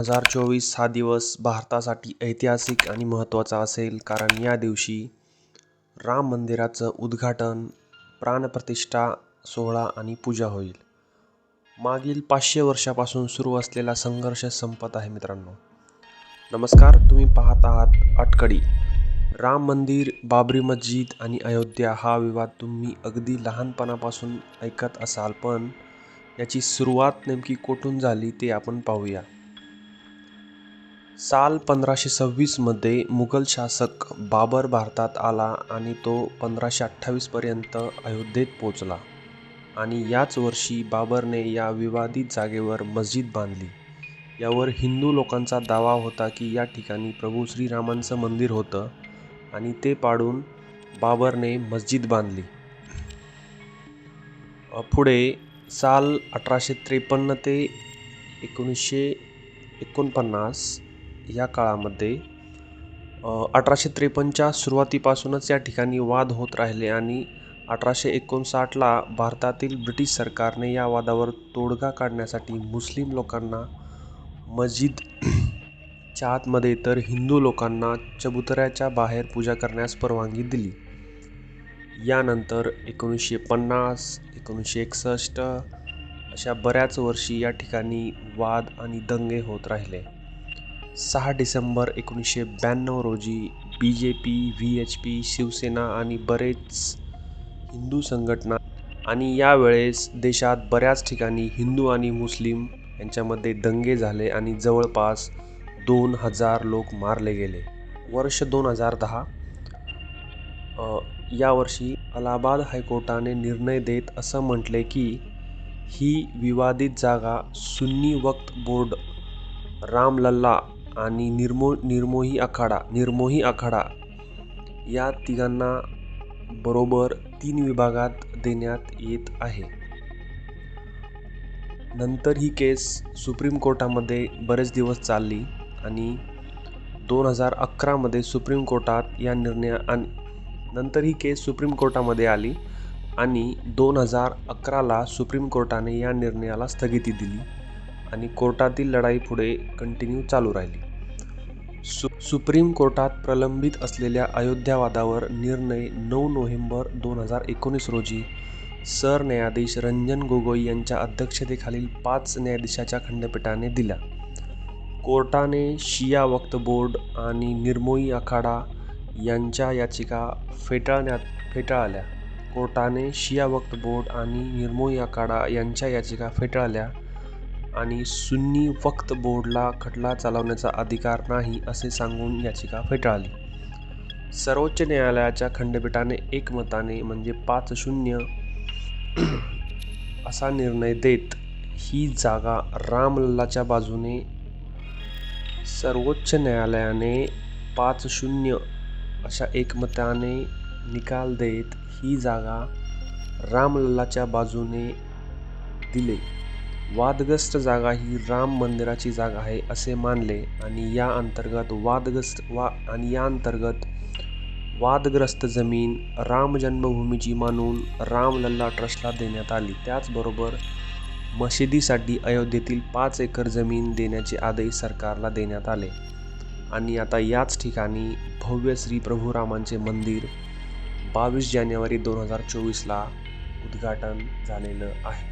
2024 हा दिवस भारतासाठी ऐतिहासिक आणि महत्त्वाचा असेल, कारण या दिवशी राम मंदिराचं उद्घाटन, प्राणप्रतिष्ठा सोहळा आणि पूजा होईल. मागील 500 वर्षापासून सुरू असलेला संघर्ष संपत आहे मित्रांनो. नमस्कार, तुम्ही पाहत आहात अटकडी. राम मंदिर, बाबरी मस्जिद आणि अयोध्या हा विवाद तुम्ही अगदी लहानपणापासून ऐकत असाल, पण याची सुरुवात नेमकी कुठून झाली ते आपण पाहूया. साल 1526 मध्ये मुघल शासक बाबर भारतात आला आणि तो 1528 पर्यंत अयोध्येत पोहोचला. आणि याच वर्षी बाबरने या विवादित जागेवर मस्जिद बांधली. यावर हिंदू लोकांचा दावा होता की या ठिकाणी प्रभू श्रीरामांचं मंदिर होतं आणि ते पाडून बाबरने मस्जिद बांधली. पुढे साल 1853 ते 1949 या काळामध्ये 1853च्या सुरुवातीपासूनच या ठिकाणी वाद होत राहिले आणि 1859ला भारतातील ब्रिटिश सरकारने या वादावर तोडगा काढण्यासाठी मुस्लिम लोकांना मस्जिदच्या आतमध्ये तर हिंदू लोकांना चबुतऱ्याच्या बाहेर पूजा करण्यास परवानगी दिली. यानंतर 1950, 1961 अशा बऱ्याच वर्षी या ठिकाणी वाद आणि दंगे होत राहिले. 6 डिसेंबर 1992 रोजी BJP, VHP, शिवसेना आणि बरेच हिंदू संघटना आणि यावेळेस देशात बऱ्याच ठिकाणी हिंदू आणि मुस्लिम यांच्यामध्ये दंगे झाले आणि जवळपास 2000 लोक मारले गेले. वर्ष 2010 यावर्षी अलाहाबाद हायकोर्टाने निर्णय देत असं म्हटले की ही विवादित जागा सुन्नी वक्फ बोर्ड, रामलल्ला आणि निर्मोही आखाडा या तिघांना बरोबर 3 विभागात देण्यात येत आहे. नंतर ही केस सुप्रीम कोर्टामध्ये बरेच दिवस चालली आणि 2011 मध्ये सुप्रीम कोर्टात या नंतर ही केस सुप्रीम कोर्टामध्ये आली आणि 2011ला सुप्रीम कोर्टाने या निर्णयाला स्थगिती दिली आणि कोर्टातील लढाई पुढे कंटिन्यू चालू राहिली. सुप्रीम कोर्टात प्रलंबित असलेल्या अयोध्या वादावर निर्णय 9 नोव्हेंबर 2019 रोजी सरन्यायाधीश रंजन गोगोई यांच्या अध्यक्षतेखालील 5 न्यायाधीशाच्या खंडपीठाने दिला. कोर्टाने शिया वक्फ बोर्ड आणि निर्मोही आखाडा यांच्या याचिका फेटाळल्या. कोर्टाने शिया वक्फ बोर्ड आणि निर्मोही आखाडा यांच्या याचिका फेटाळल्या आणि सुन्नी वक्फ बोर्डला खटला चालवण्याचा अधिकार नाही असे सांगून याचिका फेटाळली. सर्वोच्च न्यायालयाच्या खंडपीठाने एकमताने म्हणजे 5-0 असा निर्णय देत ही जागा रामलल्लाच्या बाजूने सर्वोच्च न्यायालयाने 5-0 अशा एकमताने निकाल देत ही जागा रामलल्लाच्या बाजूने दिले. वादग्रस्त जागा ही राम मंदिराची जागा आहे असे मानले आणि या अंतर्गत वादग्रस्त जमीन राम जन्मभूमीची मानून रामलल्ला ट्रस्टला देण्यात आली. त्याचबरोबर मशिदीसाठी अयोध्येतील 5 एकर जमीन देण्याचे आदेश सरकारला देण्यात आले आणि आता याच ठिकाणी भव्य श्री प्रभू रामांचे मंदिर 22 जानेवारी 2024ला उद्घाटन झालेलं आहे.